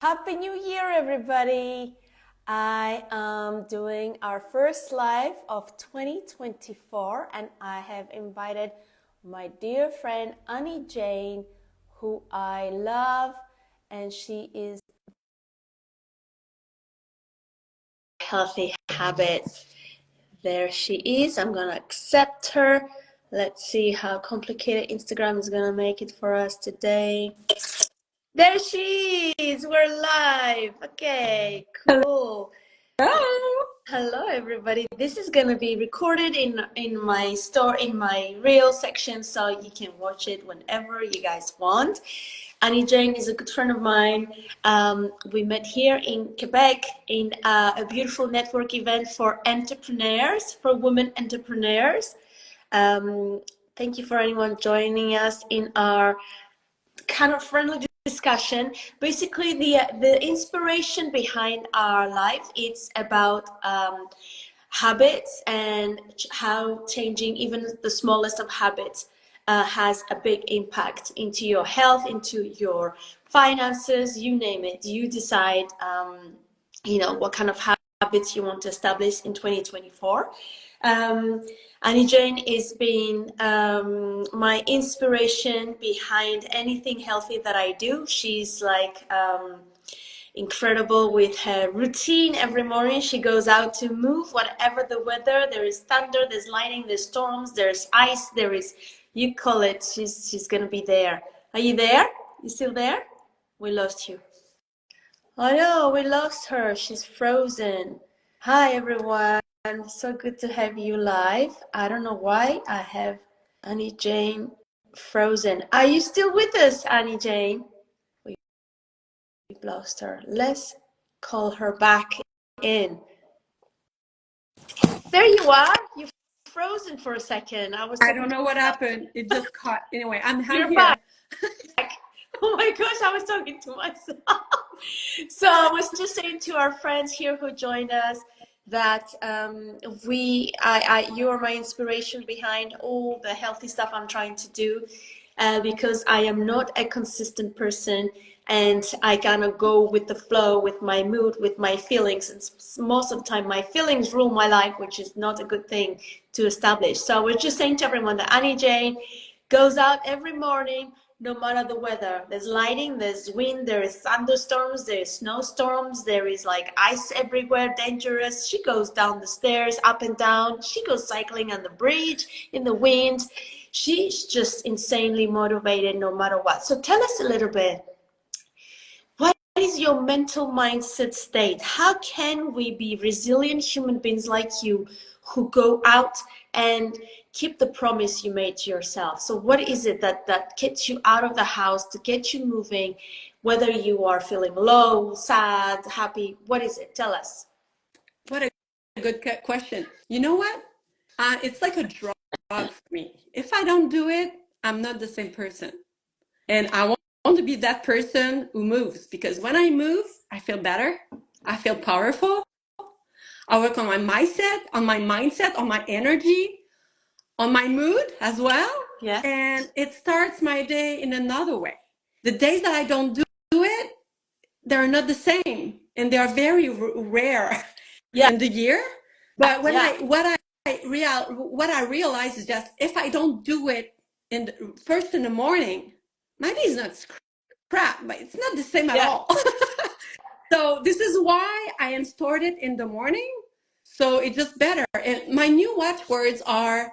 Happy New Year, everybody! I am doing our first live of 2024, and I have invited my dear friend Annie Jane, who I love, and she is healthy habits. There she is. I'm gonna accept her. Let's see how complicated Instagram is gonna make it for us today. There she is. We're live. Okay, cool. Hello. Hello, everybody. This is gonna be recorded in my store, in my reel section, so you can watch it whenever you guys want. Annie Jane is a good friend of mine. We met here in Quebec in a beautiful network event for entrepreneurs, for women entrepreneurs. Thank you for anyone joining us in our kind of friendly discussion. Basically, the inspiration behind our life, it's about habits and how changing even the smallest of habits has a big impact into your health, into your finances, you name it. You decide what kind of habits you want to establish in 2024. Annie Jane is being my inspiration behind anything healthy that I do. She's like incredible with her routine. Every morning she goes out to move, whatever the weather. There is thunder, there's lightning, there's storms, there's ice, there is, you call it, she's gonna be there. Are you there? You still there? We lost you. Oh no, we lost her. She's frozen. Hi everyone. So good to have you live. I don't know why I have Annie Jane frozen. Are you still with us, Annie Jane? We've lost her. Let's call her back in. There you are. You've frozen for a second. I don't know what happened. It just caught. Anyway, I'm You're here. back. Oh my gosh, I was talking to myself. So I was just saying to our friends here who joined us that you are my inspiration behind all the healthy stuff I'm trying to do, because I am not a consistent person, and I kind of go with the flow, with my mood, with my feelings. And most of the time, my feelings rule my life, which is not a good thing to establish. So we're just saying to everyone that Annie Jane goes out every morning, no matter the weather. There's lightning, there's wind, there is thunderstorms, there's snowstorms, there is like ice everywhere, dangerous. She goes down the stairs, up and down. She goes cycling on the bridge, in the wind. She's just insanely motivated no matter what. So tell us a little bit, what is your mental mindset state? How can we be resilient human beings like you who go out and keep the promise you made to yourself? So what is it that gets you out of the house, to get you moving, whether you are feeling low, sad, happy? What is it? Tell us. What a good question. You know what? It's like a drug for me. If I don't do it, I'm not the same person. And I want to be that person who moves, because when I move, I feel better. I feel powerful. I work on my mindset, on my energy, on my mood as well. Yeah. And it starts my day in another way. The days that I don't do it, they're not the same, and they are very rare in the year. But what I realize is that if I don't do it first in the morning, my day is not crap, but it's not the same at all. So this is why I am started in the morning. So it's just better. And my new watchwords are,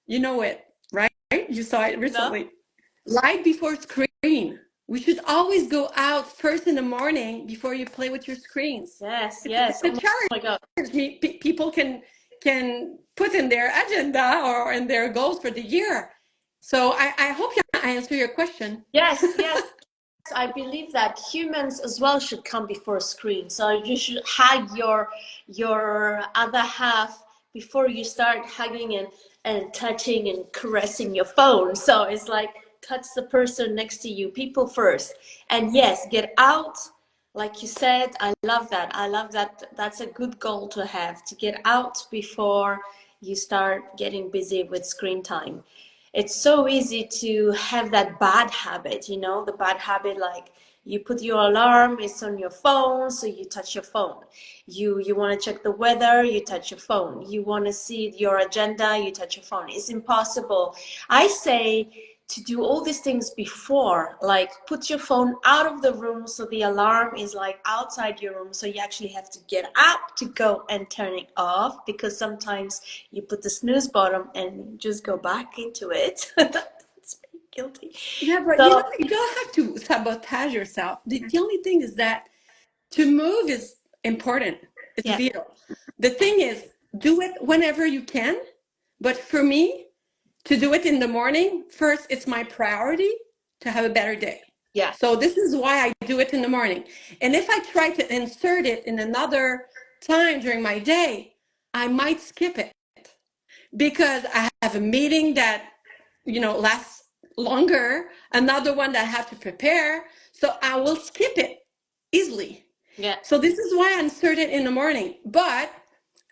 you know it, right? You saw it recently. No? Light before screen. We should always go out first in the morning before you play with your screens. Yes, it's a challenge. my God. People can put in their agenda or in their goals for the year. So I hope I answer your question. Yes. I believe that humans as well should come before a screen. So you should hug your other half before you start hugging and touching and caressing your phone. So it's like, touch the person next to you, people first. And yes, get out. Like you said, I love that. That's a good goal to have, to get out before you start getting busy with screen time. It's so easy to have that bad habit, the bad habit like You put your alarm, it's on your phone, so you touch your phone. You want to check the weather, you touch your phone. You want to see your agenda, you touch your phone. It's impossible. I say to do all these things before, like put your phone out of the room so the alarm is like outside your room, so you actually have to get up to go and turn it off, because sometimes you put the snooze button and just go back into it. That's guilty. Yeah, but you know, So you don't have to sabotage yourself. The only thing is that to move is important. It's yeah, vital. The thing is, do it whenever you can. But for me, to do it in the morning, first, it's my priority to have a better day. yeah, So this is why I do it in the morning. And if I try to insert it in another time during my day, I might skip it because I have a meeting that, lasts longer, another one that I have to prepare. So I will skip it easily. yeah, So this is why I insert it in the morning. But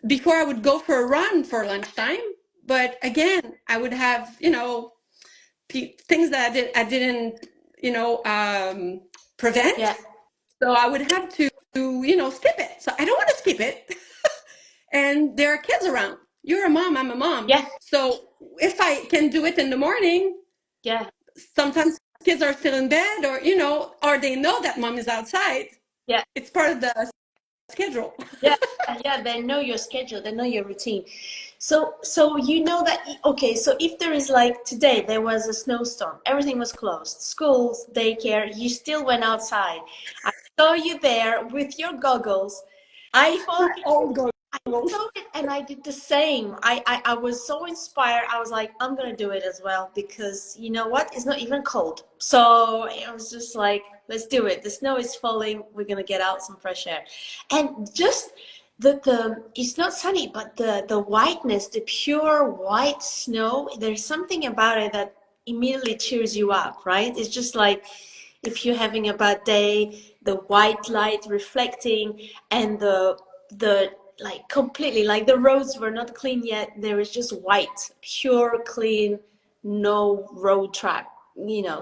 before I would go for a run for lunchtime. But again, I would have, things that I didn't, prevent. yeah, So I would have to, skip it. So I don't want to skip it. And there are kids around. You're a mom, I'm a mom. yeah, So if I can do it in the morning, yeah, sometimes kids are still in bed, or, or they know that mom is outside. yeah. It's part of the schedule. Yeah, yeah, they know your schedule, they know your routine. So you know that, okay, so if there is like today, there was a snowstorm, everything was closed, schools, daycare, you still went outside. I saw you there with your goggles. I My thought old I goals. saw it and I did the same. I was so inspired. I was like, I'm gonna do it as well, because you know what? It's not even cold. So it was just like, let's do it. The snow is falling. We're gonna get out some fresh air. And just the it's not sunny, but the whiteness, the pure white snow, there's something about it that immediately cheers you up, right? It's just like if you're having a bad day, the white light reflecting and the like completely, like the roads were not clean yet, there was just white, pure clean, no road track,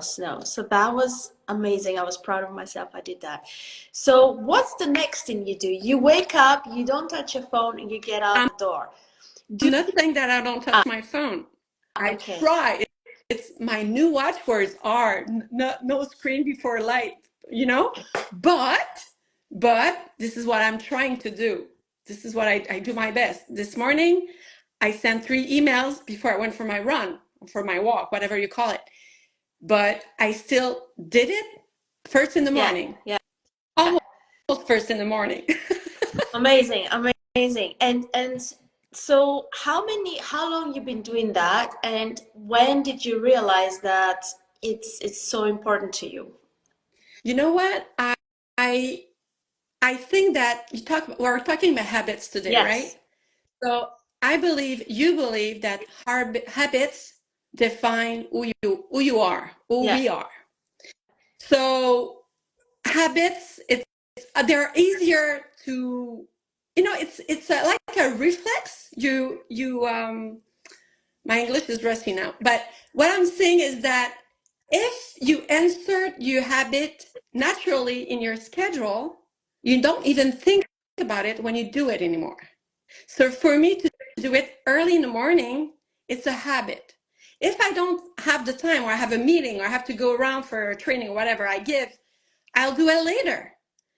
snow. So that was amazing. I was proud of myself. I did that. So what's the next thing you do? You wake up, you don't touch your phone, and you get out I'm the door. Do not saying that I don't touch my phone. I okay. try. It's my new watchwords are no screen before light, you know? But, but this is what I'm trying to do. This is what I do my best. This morning, I sent 3 emails before I went for my run, for my walk, whatever you call it. But I still did it first in the Yeah, morning, yeah. almost first in the morning. Amazing, amazing. And so how long you been doing that, and when did you realize that it's so important to you? You know what? I I think that we're talking about habits today, right? Yes. So you believe that habits define who you are, who Yeah. we are. So habits, they're easier to, it's like a reflex. My English is rusty now, but what I'm saying is that if you insert your habit naturally in your schedule, you don't even think about it when you do it anymore. So for me to do it early in the morning, it's a habit. If I don't have the time, or I have a meeting, or I have to go around for a training or whatever I give, I'll do it later.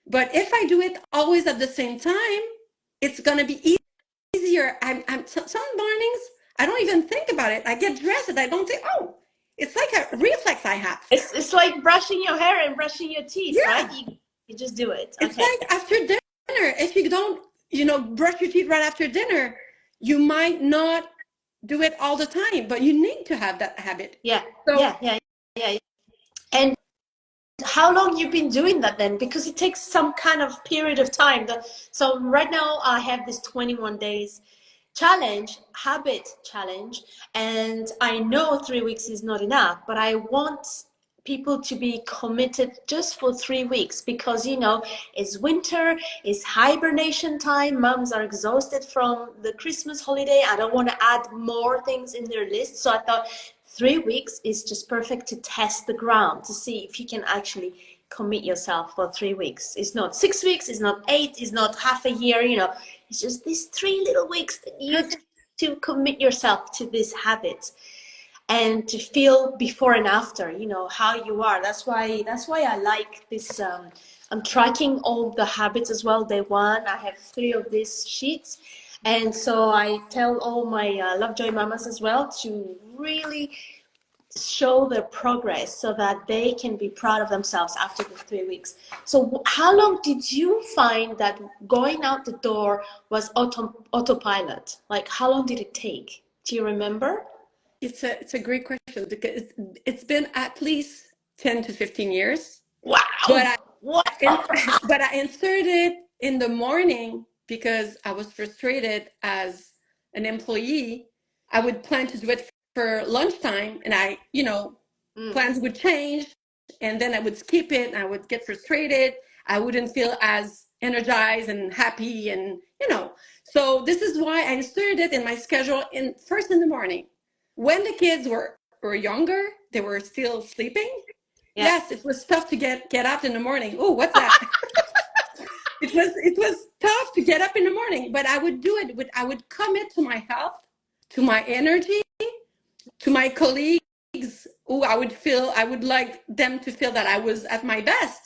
But if I do it always at the same time, it's going to be easier. Some mornings, I don't even think about it. I get dressed and I don't think, oh, it's like a reflex I have. It's like brushing your hair and brushing your teeth, right? Yeah. You just do it. It's Okay. like after dinner. If you don't, brush your teeth right after dinner, you might not do it all the time, but you need to have that habit. Yeah. So Yeah. Yeah. Yeah. And how long you been doing that then? Because it takes some kind of period of time. So right now I have this 21 days habit challenge, and I know 3 weeks is not enough, but I want people to be committed just for 3 weeks, because it's winter, it's hibernation time, moms are exhausted from the Christmas holiday. I don't want to add more things in their list, so I thought 3 weeks is just perfect to test the ground, to see if you can actually commit yourself for 3 weeks. It's not 6 weeks, it's not 8, it's not half a year, you know. It's just these 3 little weeks that you to commit yourself to these habits and to feel before and after, you know, how you are. That's why I like this. I'm tracking all the habits as well. Day one, I have 3 of these sheets. And so I tell all my Lovejoy mamas as well to really show their progress so that they can be proud of themselves after the 3 weeks. So how long did you find that going out the door was autopilot? Like, how long did it take? Do you remember? It's a great question because it's been at least 10 to 15 years. But Wow. What? but I inserted in the morning because I was frustrated as an employee. I would plan to do it for lunchtime, and plans would change, and then I would skip it, and I would get frustrated. I wouldn't feel as energized and happy, and So this is why I inserted it in my schedule in first in the morning. When the kids were younger, they were still sleeping. Yeah. Yes, it was tough to get up in the morning. Oh, what's that? It was tough to get up in the morning, but I would do it. I would commit to my health, to my energy, to my colleagues. Oh, I would like them to feel that I was at my best.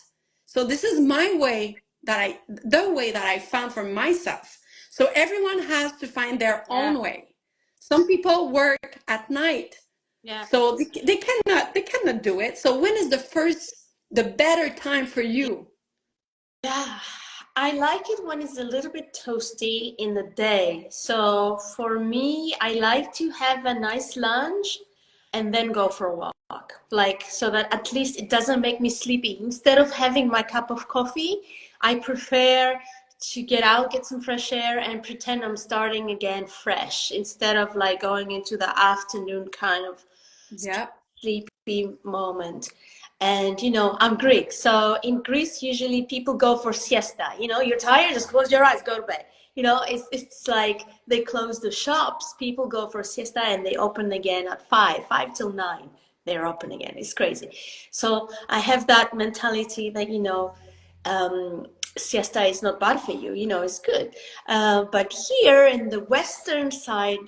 So this is the way that I found for myself. So everyone has to find their own way. Some people work at night. Yeah. So they cannot do it. So when is the better time for you? Yeah, I like it when it's a little bit toasty in the day. So for me, I like to have a nice lunch and then go for a walk. Like, so that at least it doesn't make me sleepy. Instead of having my cup of coffee, I prefer to get out, get some fresh air, and pretend I'm starting again fresh instead of like going into the afternoon kind of Yeah. sleepy moment. And I'm Greek, so in Greece usually people go for siesta. You're tired, just close your eyes, go to bed. It's like they close the shops, people go for siesta, and they open again at 5 till 9. They're open again. It's crazy. So I have that mentality that siesta is not bad for you. It's good. But here in the Western side,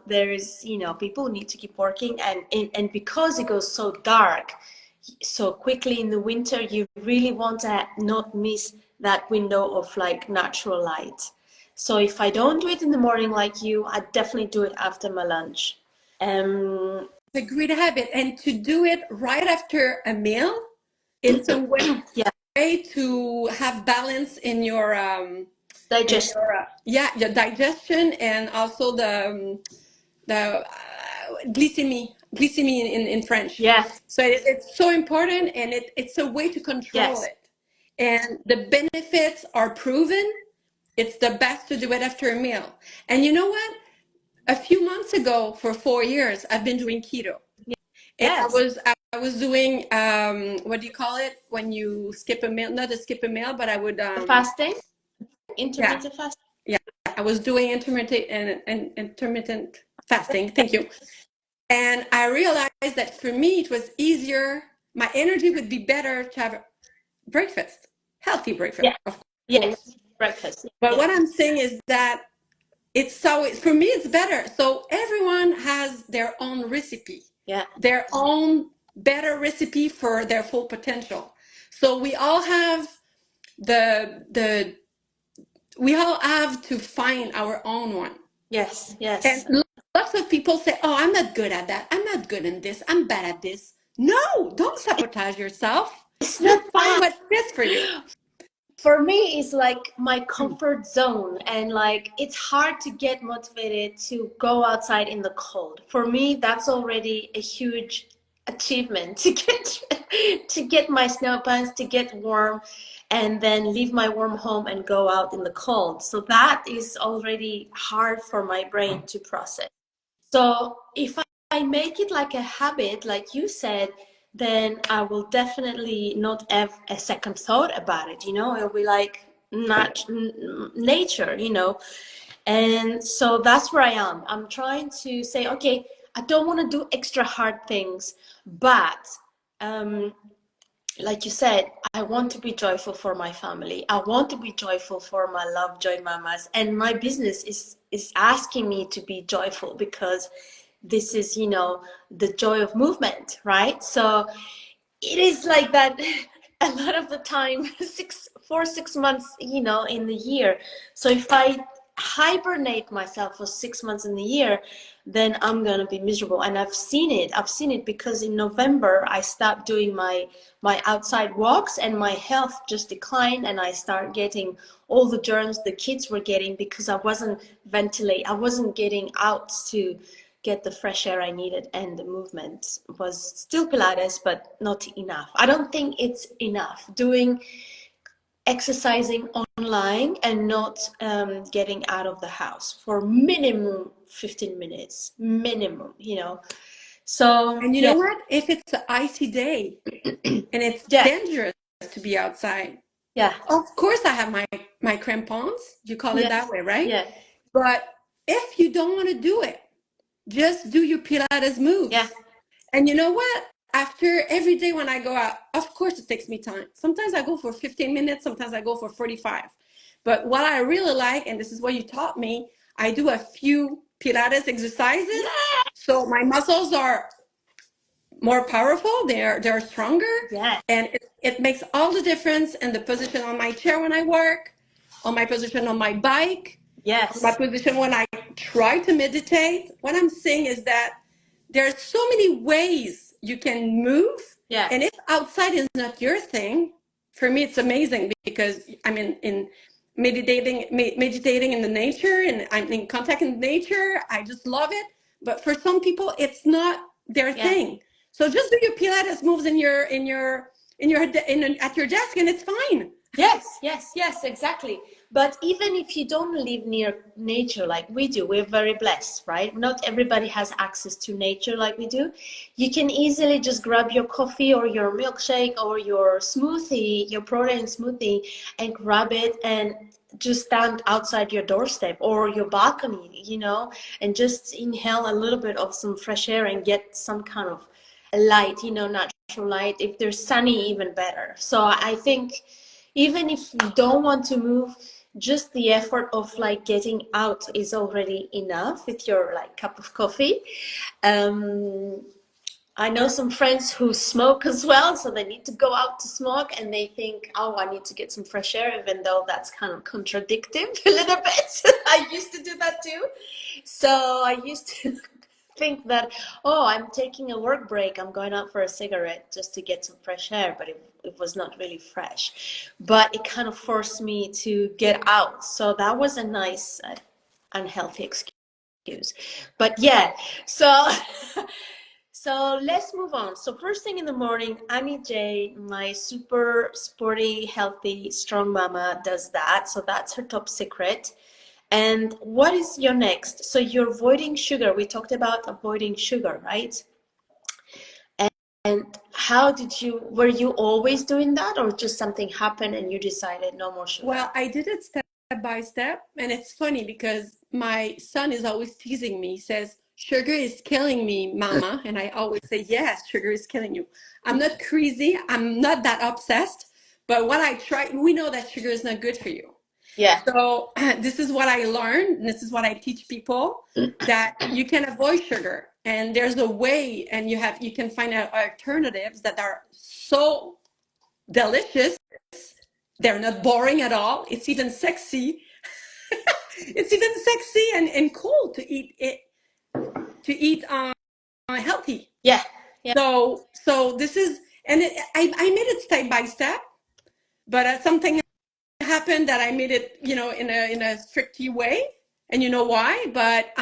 there is, people need to keep working, and because it goes so dark so quickly in the winter, you really want to not miss that window of like natural light. So if I don't do it in the morning like you, I definitely do it after my lunch. It's a great habit. And to do it right after a meal, it's a way Yeah, to have balance in your digest. your digestion, and also the glycemie in French. Yes, So it's so important, and it's a way to control yes. it. And the benefits are proven. It's the best to do it after a meal. And you know what? A few months ago, for 4 years, I've been doing keto. And Yes. I was doing what do you call it when you skip a meal? Not a skip a meal, but I would Fasting, yeah, intermittent fasting. yeah. I was doing intermittent fasting. Thank you. And I realized that for me it was easier. My energy would be better to have breakfast, healthy breakfast, Yeah, of course. yes, breakfast. But Yeah, what I'm saying is that for me it's better. So everyone has their own recipe, yeah, their own better recipe for their full potential. So the we all have to find our own one. yes, And yes. lots of people say, "Oh, I'm not good at that. I'm not good in this. I'm bad at this." No, don't sabotage yourself. It's Just not find bad. what fits for you. For me, it's like my comfort zone, and like it's hard to get motivated to go outside in the cold. For me, that's already a huge achievement to get my snow pants, to get warm, and then leave my warm home and go out in the cold. So that is already hard for my brain to process. So if I make it like a habit, like you said, then I will definitely not have a second thought about it. It'll be like nature. And so that's where I am. I'm trying to say, okay, I don't want to do extra hard things, but like you said, I want to be joyful for my family. I want to be joyful for my love joy mamas, and my business is asking me to be joyful because this is, you know, the joy of movement, right? So it is like that a lot of the time, 6 months, you know, in the year. So if I hibernate myself for 6 months in the year, then I'm gonna be miserable. And I've seen it because in November I stopped doing my outside walks, and my health just declined, and I started getting all the germs the kids were getting because I wasn't getting out to get the fresh air I needed, and the movement was still Pilates, but not enough. I don't think it's enough doing exercising online and not getting out of the house for minimum 15 minutes, minimum, you know. So And you yeah, know what? If it's an icy day and it's yeah, dangerous to be outside, yeah, of course I have my crampons. You call it that yes, way, right? yeah, But if you don't want to do it, just do your Pilates yeah, moves. And you know what? After every day when I go out, of course it takes me time. Sometimes I go for 15 minutes, sometimes I go for 45. But what I really like, and this is what you taught me, I do a few Pilates exercises. yeah, So my muscles are more powerful, they're stronger, yeah, and it makes all the difference in the position on my chair when I work, on my position on my bike, on my yes, position when I try to meditate. What I'm saying is that there are so many ways you can move, yeah, and if outside is not your thing, for me it's amazing because I'm in meditating in the nature, and I'm in contact in nature. I just love it. But for some people it's not their yeah. thing. So just do your Pilates moves at your desk, and it's fine. Yes, yes, yes, exactly. But even if you don't live near nature like we do, we're very blessed, right? Not everybody has access to nature like we do. You can easily just grab your coffee or your milkshake or your smoothie, your protein smoothie, and grab it and just stand outside your doorstep or your balcony, you know, and just inhale a little bit of some fresh air and get some kind of light, you know, natural light. If there's sunny, even better. So I think even if you don't want to move, just the effort of like getting out is already enough with your like cup of coffee. um I know some friends who smoke as well, so they need to go out to smoke and they think, oh, I need to get some fresh air, even though that's kind of contradictive a little bit. I used to do that too. So I used to think that, oh, I'm taking a work break, I'm going out for a cigarette just to get some fresh air, but it was not really fresh. But it kind of forced me to get out. So that was a nice, unhealthy excuse. But yeah, so so let's move on. So first thing in the morning, Annie J, my super sporty, healthy, strong mama, does that. So that's her top secret. And what is your next? So you're avoiding sugar. We talked about avoiding sugar, right? And how did were you always doing that, or just something happened and you decided no more sugar? Well, I did it step by step, and it's funny because my son is always teasing me. He says, "Sugar is killing me, mama." And I always say, "Yes, sugar is killing you." I'm not crazy. I'm not that obsessed. But what I try, we know that sugar is not good for you. Yeah. So this is what I learned. This is what I teach people, that you can avoid sugar, and there's a way, and you can find alternatives that are so delicious. They're not boring at all. It's even sexy. It's even sexy and cool to eat it, to eat healthy. Yeah. Yeah. So this is, and I made it step by step, but something happened that I made it, in a strict way, and you know why? But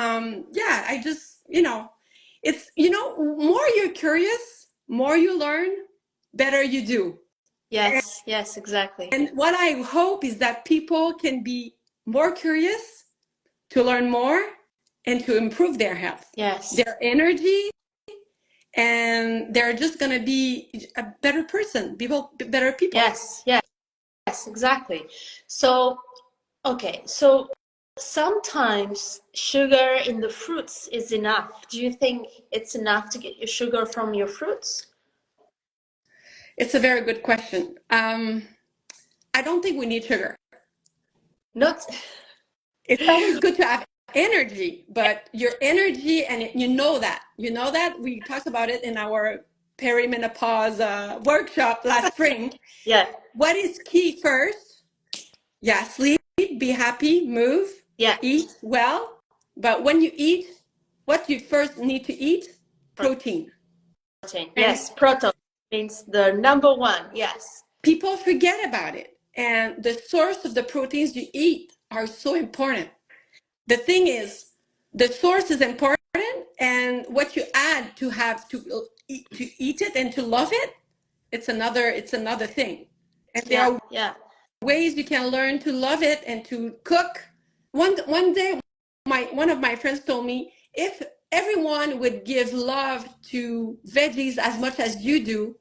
yeah, I just, it's, more you're curious, more you learn, better you do. Yes. Yes, exactly. And what I hope is that people can be more curious, to learn more, and to improve their health, Yes. their energy, and they're just going to be a better person, better people. Yes. Yes. Yes, exactly. So, okay. So sometimes sugar in the fruits is enough. Do you think it's enough to get your sugar from your fruits? It's a very good question. I don't think we need sugar. Not. It's always good to have energy, but your energy, and you know that we talked about it in our perimenopause workshop last spring. Yeah. What is key first? Yeah, sleep, be happy, move, Yeah. eat well. But when you eat, what you first need to eat? Protein. Protein. And Yes, protein means the number one. Yes. people forget about it. And the source of the proteins you eat are so important. The thing is, the source is important, and what you add to have to eat it and to love it, it's another thing. And there Yeah. are Yeah. ways you can learn to love it and to cook. One day, one of my friends told me, if everyone would give love to veggies as much as you do,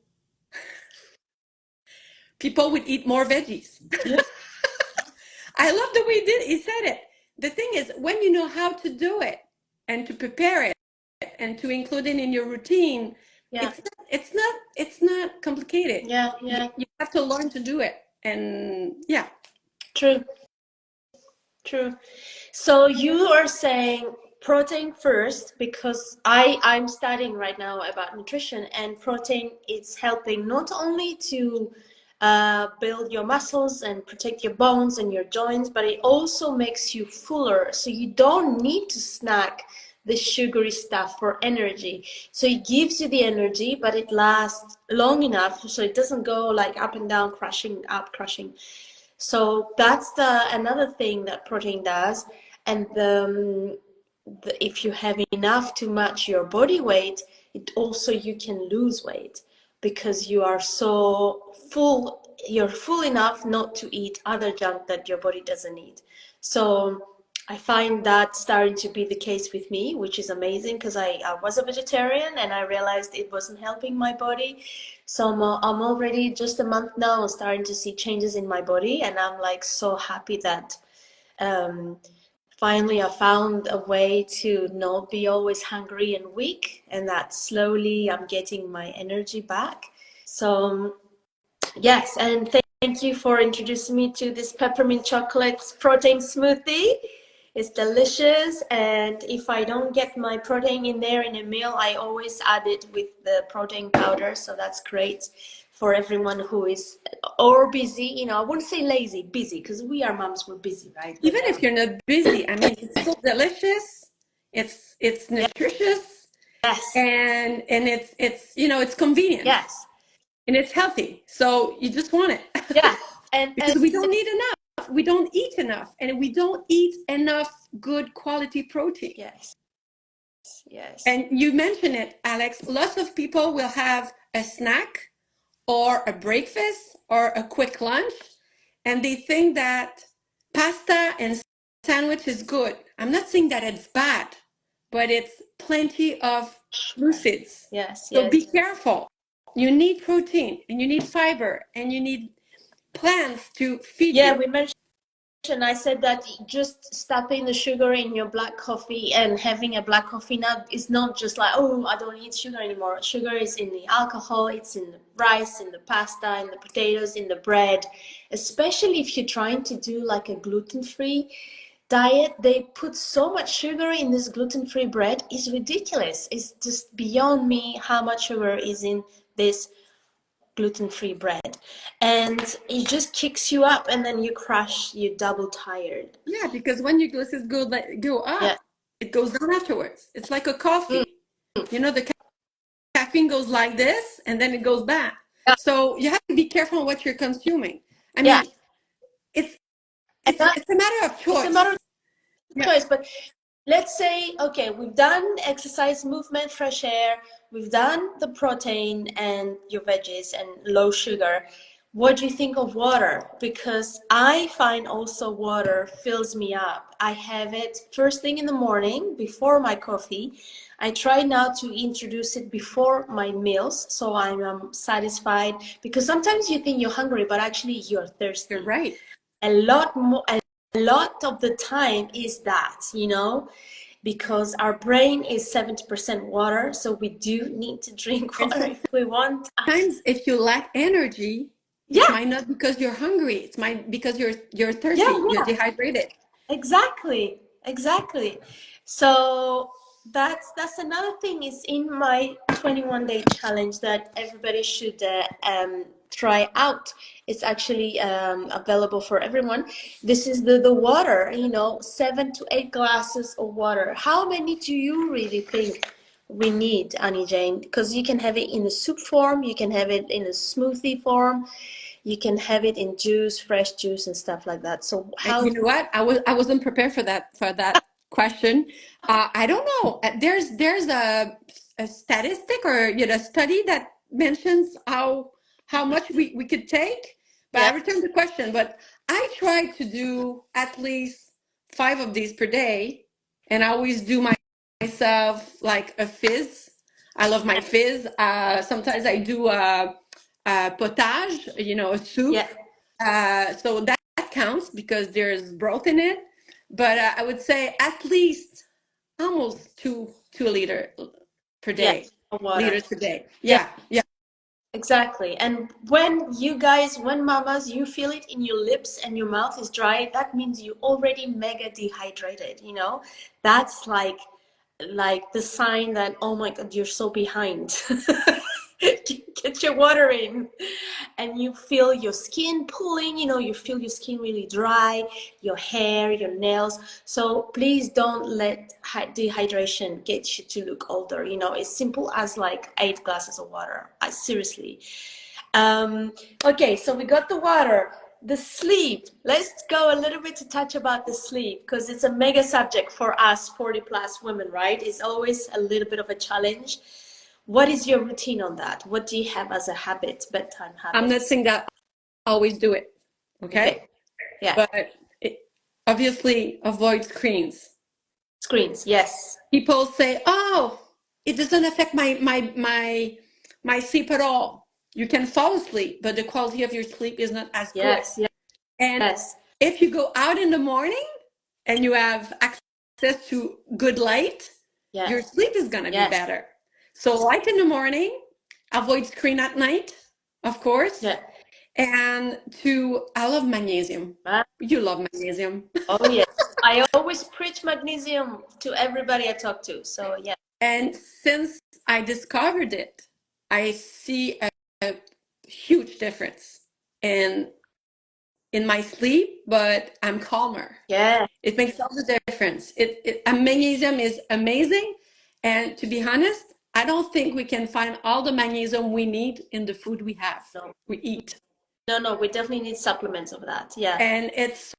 people would eat more veggies. Yeah. I love the way he said it. The thing is, when you know how to do it and to prepare it and to include it in your routine, Yeah. it's not complicated. Yeah. Yeah. You have to learn to do it. And yeah. True. True. So you are saying protein first because I'm studying right now about nutrition, and protein is helping not only to build your muscles and protect your bones and your joints, but it also makes you fuller. So you don't need to snack the sugary stuff for energy. So it gives you the energy, but it lasts long enough so it doesn't go like up and down, crushing up, crushing. So that's the another thing that protein does. And if you have enough to match your body weight, it also you can lose weight because you are so full. You're full enough not to eat other junk that your body doesn't need. So I find that starting to be the case with me, which is amazing because I was a vegetarian and I realized it wasn't helping my body. So I'm already just a month now starting to see changes in my body, and I'm like so happy that um, finally I found a way to not be always hungry and weak, and that slowly I'm getting my energy back. So yes, and thank you for introducing me to this peppermint chocolate protein smoothie. It's delicious, and if I don't get my protein in there in a meal, I always add it with the protein powder, so that's great for everyone who is or busy, I wouldn't say lazy, busy, because we are moms, we're busy, right? But Even if you're not busy, I mean, it's so delicious. It's yeah, nutritious, yes, and it's convenient yes, and it's healthy. So you just want it. yeah, and Because we don't need enough. We don't eat enough, and we don't eat enough good quality protein. yes, yes, And you mentioned it, Alex. Lots of people will have a snack or a breakfast or a quick lunch, and they think that pasta and sandwich is good. I'm not saying that it's bad, but it's plenty of glucids. yes, So yes. be careful. You need protein and you need fiber and you need plants to feed Yeah, you. we mentioned. I said that just stopping the sugar in your black coffee and having a black coffee now is not just like, oh, I don't eat sugar anymore. Sugar is in the alcohol, it's in the rice, in the pasta, in the potatoes, in the bread. Especially if you're trying to do like a gluten-free diet, they put so much sugar in this gluten-free bread. It's ridiculous. It's just beyond me how much sugar is in this gluten-free bread, and it just kicks you up and then you crash, you're double tired. Yeah, because when your glucose go Yeah. up, it goes down afterwards. It's like a Mm. coffee. The caffeine goes like this and then it goes back. Yeah. So you have to be careful what you're consuming. I Yeah. mean, it's And it's it's a matter of it's a matter choice. of Yeah. choice. But let's say, okay, we've done exercise, movement, fresh air, we've done the protein and your veggies and low sugar. What do you think of water? Because I find also water fills me up. I have it first thing in the morning before my coffee. I try now to introduce it before my meals so I'm satisfied, because sometimes you think you're hungry, but actually you're You're thirsty. right. A lot more, a lot of the time is that, because our brain is 70% water, so we do need to drink And water if we want. sometimes if you lack energy, it Yeah, might not because you're hungry. It's might because you're yeah, thirsty, you're yeah. dehydrated. Exactly, exactly. So that's another thing is in my 21-day challenge that everybody should try out. It's actually available for everyone. This is the water, 7 to 8 glasses of water. How many do you really think we need, Annie Jane? Because you can have it in a soup form, you can have it in a smoothie form, you can have it in juice, fresh juice and stuff like that. So And how? you know what? I wasn't prepared for that question. I don't know. There's a statistic or a study that mentions how much we could take. But I Yeah, returned the question. But I try to do at least 5 of these per day, and I always do myself like a fizz. I love my fizz. Sometimes I do a potage, a soup. yeah, So that counts because there's broth in it. But I would say at least almost two liter per yeah, day, of water. liters per day. Yeah, Yeah, yeah. exactly. And when you guys, when mamas, you feel it in your lips and your mouth is dry, that means you already mega dehydrated. That's like the sign that, oh my God, you're so behind. Get your water in. And you feel your skin pulling, you feel your skin really dry, your hair, your nails. So please don't let dehydration get you to look older. It's simple as like 8 glasses of water. Seriously. Okay, so we got the water. The sleep. Let's go a little bit to touch about the sleep because it's a mega subject for us 40 plus women, right? It's always a little bit of a challenge. What is your routine on that? What do you have as a habit, bedtime I'm not habits? saying that I always do it, okay? Okay, yeah. But it, obviously avoid screens. Screens, yes. People say, "Oh, it doesn't affect my sleep at all." You can fall asleep, but the quality of your sleep is not as good. Yes, yes, And yes, if you go out in the morning and you have access to good light, your yes, sleep is going to be yes, better. So light in the morning, avoid screen at night, of course. yeah. And I love magnesium. You love magnesium. Oh, yes. I always preach magnesium to everybody I talk to. So, yeah. And since I discovered it, I see a huge difference in in my sleep, but I'm calmer. Yeah. It makes all the difference. Magnesium is amazing. And to be honest, I don't think we can find all the magnesium we need in the food No, we eat. no, we definitely need supplements of that. Yeah. And it's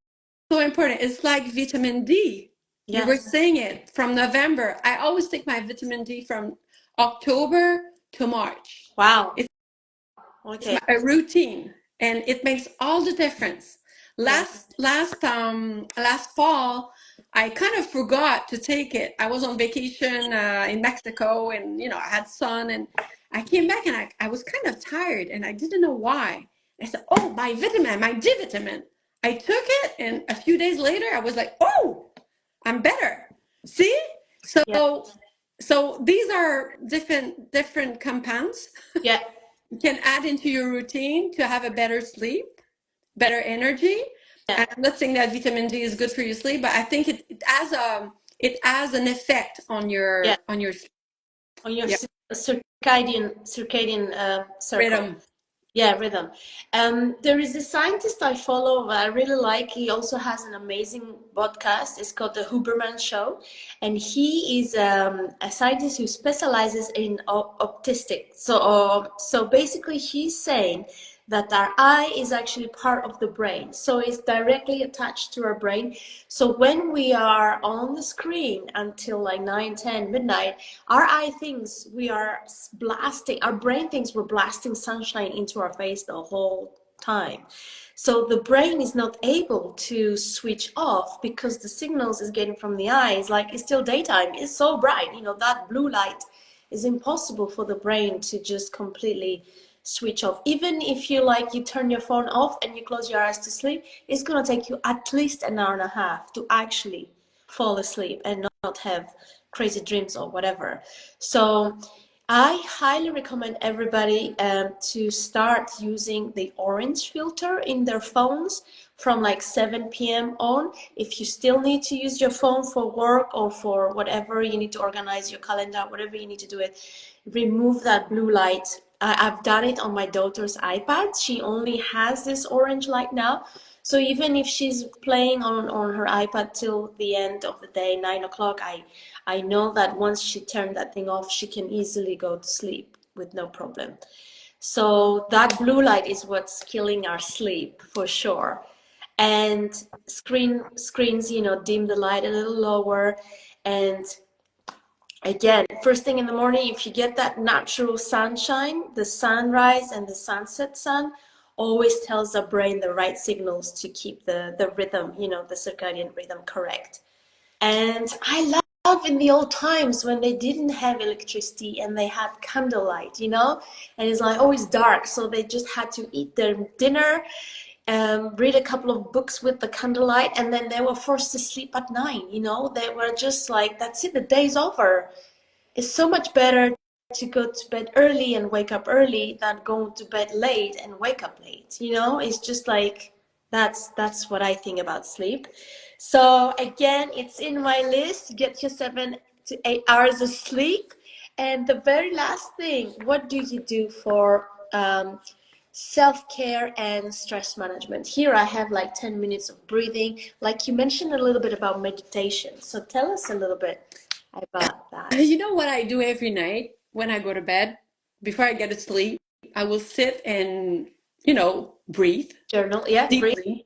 so important. It's like vitamin D. You were Yes. saying it from November. I always take my vitamin D from October to March. Wow. It's Okay. a routine, and it makes all the difference. Yeah. Last fall, I kind of forgot to take it. I was on vacation in Mexico, and I had sun, and I came back, and I was kind of tired, and I didn't know why. I said, "Oh, my vitamin, my D vitamin." I took it, and a few days later, I was like, "Oh, I'm better." See? Yeah. So these are different compounds Yeah. you can add into your routine to have a better sleep, better energy. Yeah. And I'm not saying that vitamin D is good for your sleep, but I think it has an effect on Yeah. your sleep. On your Yeah, circadian circle. rhythm. Yeah, rhythm. There is a scientist I follow I really like. He also has an amazing podcast. It's called The Huberman Show. And he is a scientist who specializes in optistics. So basically, he's saying that our eye is actually part of the brain. So it's directly attached to our brain. So when we are on the screen until like 9, 10, midnight, our eye thinks we are blasting, our brain thinks we're blasting sunshine into our face the whole time. So the brain is not able to switch off because the signals is getting from the eyes, like it's still daytime, it's so bright, that blue light is impossible for the brain to just completely switch off. Even if you turn your phone off and you close your eyes to sleep, it's going to take you at least an hour and a half to actually fall asleep and not have crazy dreams or whatever. So I highly recommend everybody to start using the orange filter in their phones from like 7 p.m. on. If you still need to use your phone for work or for whatever you need to organize your calendar, whatever you need to do it, remove that blue light. I've done it on my daughter's iPad. She only has this orange light now. So even if she's playing on her iPad till the end of the day, 9 o'clock, I know that once she turned that thing off, she can easily go to sleep with no problem. So that blue light is what's killing our sleep for sure. And screens, dim the light a little lower. And again, first thing in the morning, if you get that natural sunshine, the sunrise and the sunset sun always tells the brain the right signals to keep the rhythm, the circadian rhythm correct. And I love in the old times when they didn't have electricity and they had candlelight, and it's like always dark. So they just had to eat their dinner, read a couple of books with the candlelight, and then they were forced to sleep at 9. They were just like, that's it, the day's over. It's so much better to go to bed early and wake up early than going to bed late and wake up late. It's just like, that's what I think about sleep. So again, it's in my list. Get your 7 to 8 hours of sleep. And the very last thing, what do you do for self-care and stress management? Here I have like 10 minutes of breathing. Like you mentioned a little bit about meditation. So tell us a little bit about that. You know what I do every night when I go to bed? Before I get to sleep, I will sit and, breathe Journal, yeah, breathe.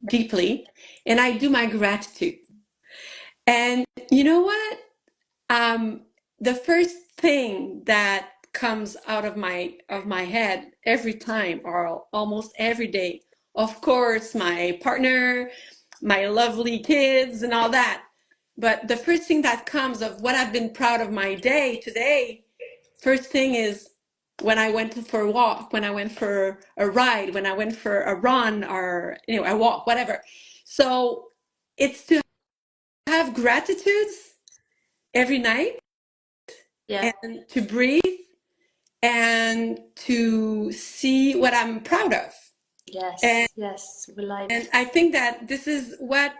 Deeply, and I do my gratitude. And you know what? The first thing that comes out of my head every time, or almost every day, of course, my partner, my lovely kids, and all that. But the first thing that comes of what I've been proud of my day today, first thing is when I went for a walk, when I went for a ride, when I went for a run, or a walk, whatever. So it's to have gratitudes every night, Yeah. and to breathe and to see what I'm proud of. And Yes, we like. and I think that this is what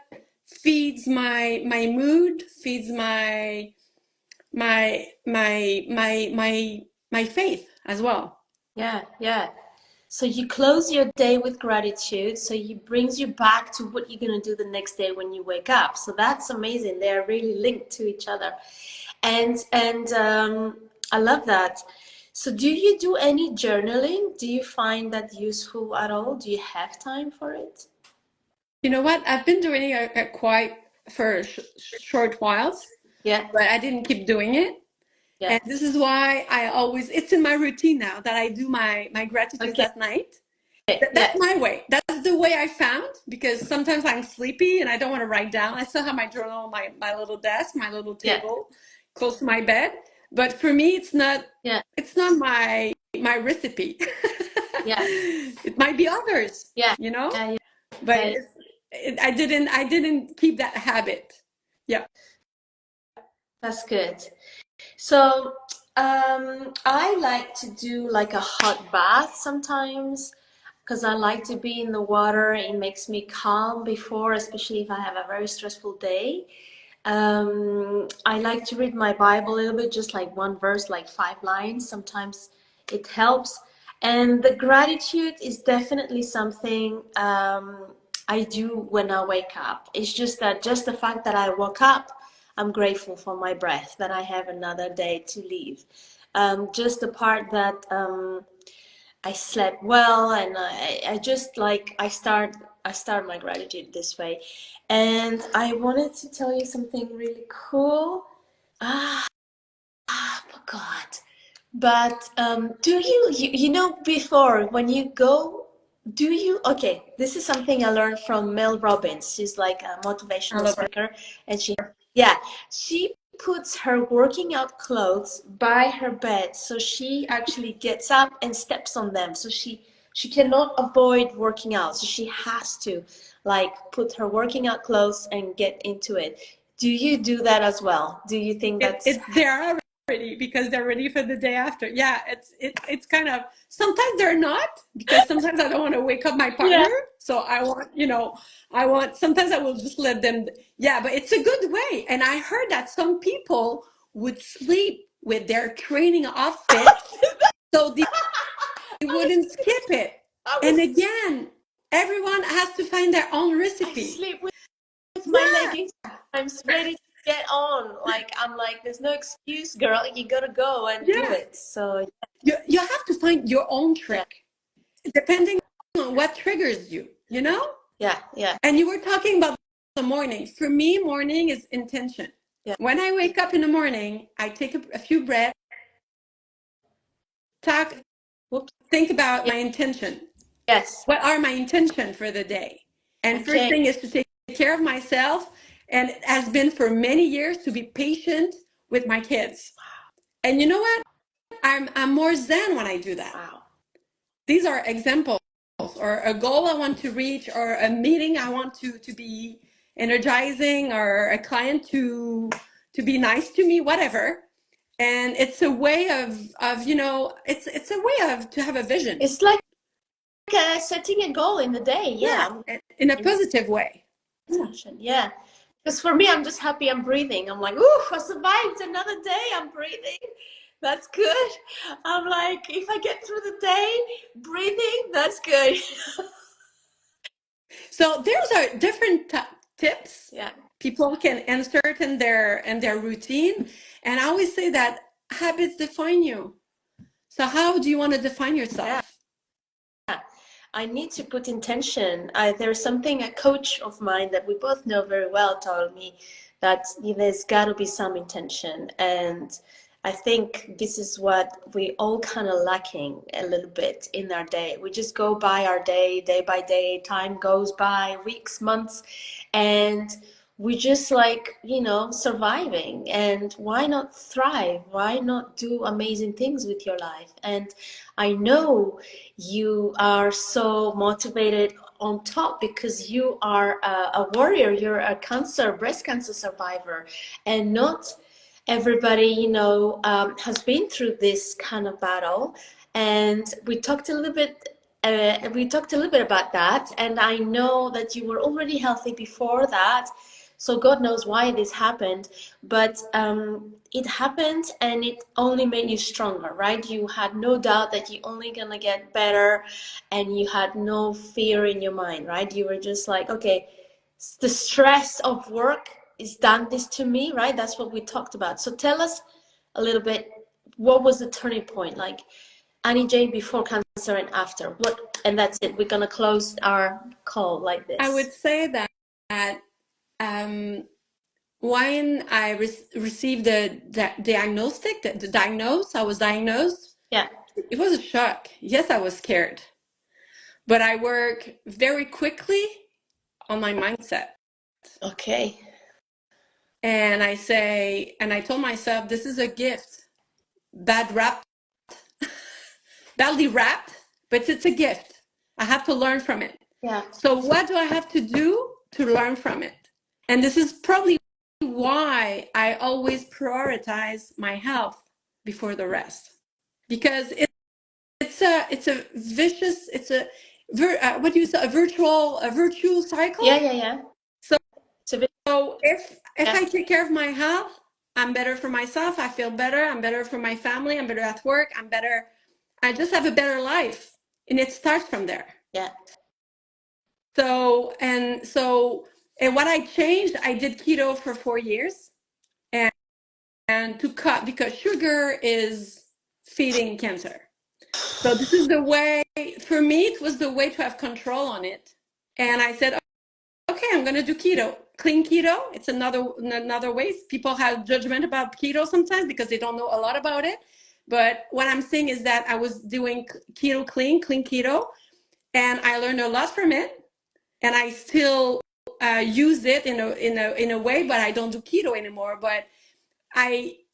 feeds my mood, feeds my faith as well. Yeah. So you close your day with gratitude, so it brings you back to what you're gonna do the next day when you wake up. So that's amazing. They are really linked to each other, and I love that. So do you do any journaling? Do you find that useful at all? Do you have time for it? You know what? I've been doing it quite for short whiles, Yeah, but I didn't keep doing it. yeah. And this is why it's in my routine now that I do my gratitudes Okay, at night. yeah, That's my way. That's the way I found, because sometimes I'm sleepy and I don't want to write down. I still have my journal on my little desk, my little yeah, table close to my bed. But for me, yeah, it's not my recipe. yeah, It might be others, yeah, yeah, but yeah. I didn't keep that habit. Yeah. That's good. So, I like to do like a hot bath sometimes because I like to be in the water. It makes me calm before, especially if I have a very stressful day. I like to read my Bible a little bit, just like one verse, like 5 lines. Sometimes it helps. And the gratitude is definitely something I do when I wake up. It's just that just the fact that I woke up, I'm grateful for my breath, that I have another day to live. Just the part that I slept well, and I just like I start my gratitude this way. And I wanted to tell you something really cool. Ah, I forgot. But do you before when you go, do you, okay, this is something I learned from Mel Robbins. She's like a I motivational love her. speaker, and she puts her working out clothes by her bed, so she actually gets up and steps on them. So she cannot avoid working out, so she has to like put her working out clothes and get into it. Do you do that as well? Do you think that's they're already because they're ready for the day after. Yeah, it's kind of sometimes they're not because sometimes I don't want to wake up my yeah? partner. So I want sometimes I will just let them. Yeah, but it's a good way. And I heard that some people would sleep with their training outfit so they wouldn't skip it. I And was again, everyone has to find their own I recipe. sleep with my Yeah, leggings. I'm ready to get on. Like I'm like, there's no excuse, girl. You gotta go and do yeah. it. So You have to find your own yeah, trick depending on what triggers you, you know? yeah, yeah, And you were talking about the morning. For me, morning is intention. yeah. When I wake up in the morning, I take a few breaths, talk, Whoops. think about Yeah. my intention. Yes. What are my intention for the day? And first Okay. thing is to take care of myself. And it has been for many years to be patient with my kids. And you know what? I'm more zen when I do that. Wow. These are examples or a goal I want to reach or a meeting I want to be energizing or a client to be nice to me, whatever. And it's a way of it's a way of to have a vision. It's like setting a goal in the day. Yeah, Yeah. in a positive way. Intention. Yeah. Because for me, I'm just happy I'm breathing. I'm like, ooh, I survived another day. I'm breathing. That's good. I'm like, if I get through the day breathing, that's good. So there's are different tips Yeah. people can insert in their routine. And I always say that habits define you. So how do you want to define Yeah. yourself? I need to put intention. There's something a coach of mine that we both know very well told me that there's got to be some intention. And I think this is what we all kind of lacking a little bit in our day. We just go by our day by day. Time goes by, weeks, months, and we just like, surviving. And why not thrive? Why not do amazing things with your life? And I know you are so motivated on top because you are a warrior. You're a breast cancer survivor, and not everybody, has been through this kind of battle. And we talked a little bit. We talked a little bit about that, and I know that you were already healthy before that. So God knows why this happened, but it happened and it only made you stronger, right? You had no doubt that you're only gonna get better, and you had no fear in your mind, right? You were just like, okay, the stress of work is done this to me, right? That's what we talked about. So tell us a little bit, what was the turning point? Like Annie Jane before cancer and after. What? And that's it. We're gonna close our call like I this. would say that um, when I received the diagnostic, the diagnose, I was diagnosed. Yeah. It was a shock. Yes, I was scared, but I work very quickly on my mindset. Okay. And I told myself, this is a gift, badly wrapped, but it's a gift. I have to learn from it. Yeah. So what do I have to do to learn from it? And this is probably why I always prioritize my health before the rest, because it's a vicious, what do you say, a virtual Yeah, cycle. yeah, yeah. So It's a bit, if yeah, I take care of my health, I'm better for myself. I feel better. I'm better for my family. I'm better at work. I'm better. I just have a better life, and it starts from there. yeah. And what I changed, I did keto for 4 years, and to cut because sugar is feeding cancer. So this is the way, for me, it was the way to have control on it. And I said, okay, I'm going to do keto, clean keto. It's another way. People have judgment about keto sometimes because they don't know a lot about it. But what I'm saying is that I was doing keto clean keto, and I learned a lot from it. And I still use it in a way, but I don't do keto anymore. But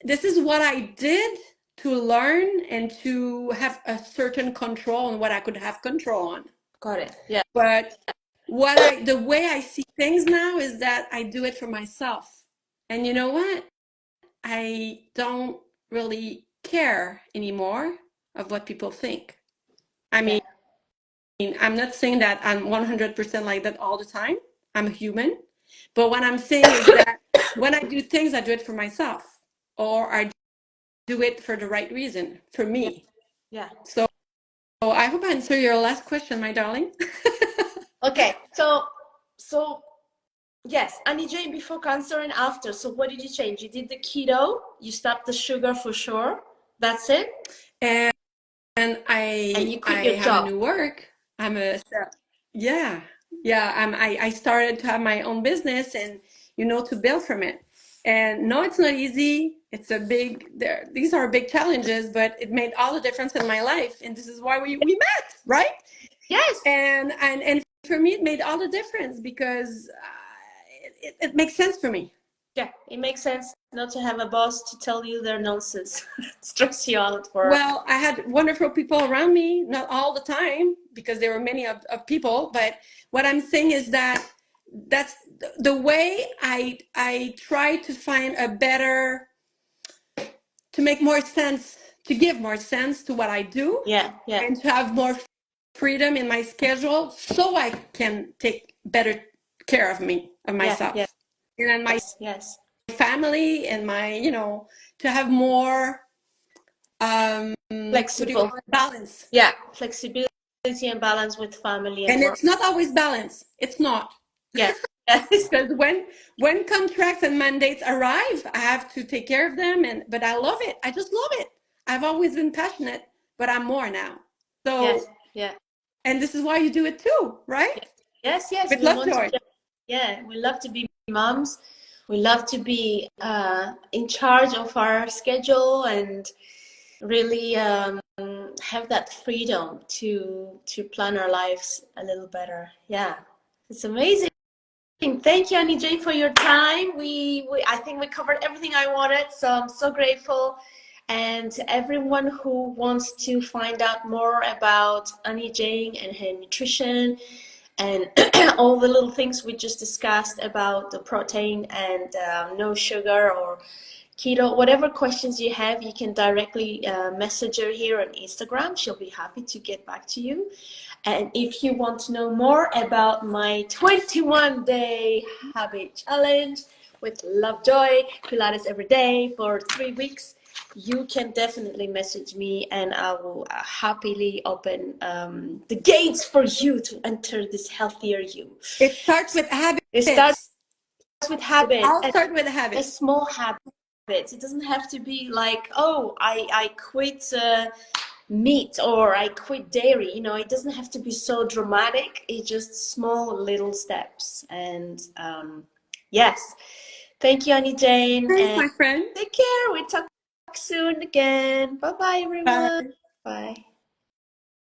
this is what I did to learn and to have a certain control on what I could have control on. Got it. Yeah. But the way I see things now is that I do it for myself. And you know what? I don't really care anymore of what people think. I Yeah. mean, I'm not saying that I'm 100% like that all the time. I'm a human. But what I'm saying is that when I do things, I do it for myself, or I do it for the right reason, for Yeah. me. Yeah. So I hope I answer your last question, my darling. Okay. So yes, Annie Jane before cancer and after. So what did you change? You did the keto. You stopped the sugar for sure. That's it. And And you I quit your have a job. new work. I'm a yeah, yeah. I started to have my own business and to build from it. And no, it's not easy. It's a big these are big challenges, but it made all the difference in my life. And this is why we met, right? Yes. And for me, it made all the difference because it makes sense for me. Yeah, it makes sense not to have a boss to tell you their nonsense, stress you out at work. Well, I had wonderful people around me, not all the time, because there were many of people. But what I'm saying is that that's the way I try to find a better, to make more sense, to give more sense to what I do, Yeah, yeah, and to have more freedom in my schedule, so I can take better care of me, of yeah, yeah. myself, and then my Yes, yes. family, and my, to have more, what do you Flexible. call it, balance. Yeah, flexibility and balance with family and And work. it's not always balanced. It's not. Yeah, yes, Because when contracts and mandates arrive, I have to take care of them, and but I love it. I just love it. I've always been passionate, but I'm more now. yes, So, yeah. and this is why you do it too, right? Yes, yes. With We love, want to joy. be, yeah, we love to be moms. We love to be in charge of our schedule and really have that freedom to plan our lives a little better. Yeah, it's amazing. Thank you, Annie J, for your time. We I think we covered everything I wanted, so I'm so grateful. And everyone who wants to find out more about Annie Jane and her nutrition and all the little things we just discussed about the protein and no sugar or keto, whatever questions you have, you can directly message her here on Instagram. She'll be happy to get back to you. And if you want to know more about my 21-day habit challenge with Love Joy, Pilates every day for 3 weeks, you can definitely message me and I will happily open the gates for you to enter this healthier you. It starts with It starts habits. with It habit all and starts with a habits. small habit. It doesn't have to be like, oh, I quit meat or I quit dairy. It doesn't have to be so dramatic. It's just small little steps. And yes, thank you, Annie Jane, Thanks, and my friend. take care. We talk soon again. Bye bye, everyone. Bye. Bye.